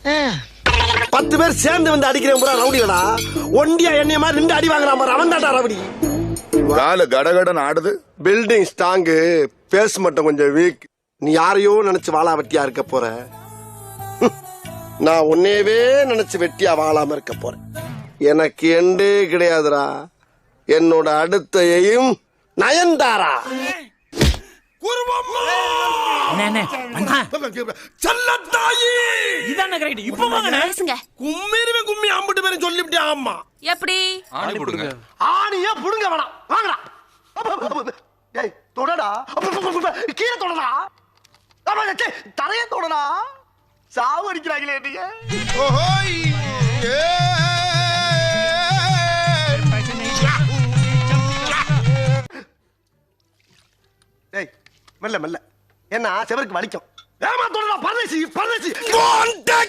10 பேர் சேர்ந்து வந்து அடிக்கிறேன் பூரா ரவுடிகளா. ஒண்டியா என்னைய மாதிரி 2 அடி வாங்குறான் பாரு, அவன் தான்டா ரவுடி. கால கடகடன் ஆடுது. பில்டிங் ஸ்ட்ராங்கு, பேஸ் மட்டும் கொஞ்சம் வீக். நீ யாரையோ நினைச்சு வாழா வெட்டியா இருக்க போற. நான் உன்னையவே நினைச்சு வெட்டியா வாழாம இருக்க போறேன். எனக்கு எண்டே கிடையாதுடா. என்னோட அடுத்த எய்ம் நயன்தாரா. கும்மி அம்பிட்டு பேரும் சொல்லிவிட்டே. ஆமா எப்படி ஆணியா புடுங்க வேணாம். வாங்கடா. ஏய் தொடடா, கீழே தொடடா, தரைய தொடடா. சாவு அடிக்கிறாங்களே நீங்க. ஏய் மெல்ல மெல்ல, என்ன செவருக்கு வலிக்கும். ஏமா தொடடா, பரதேசி பரதேசி.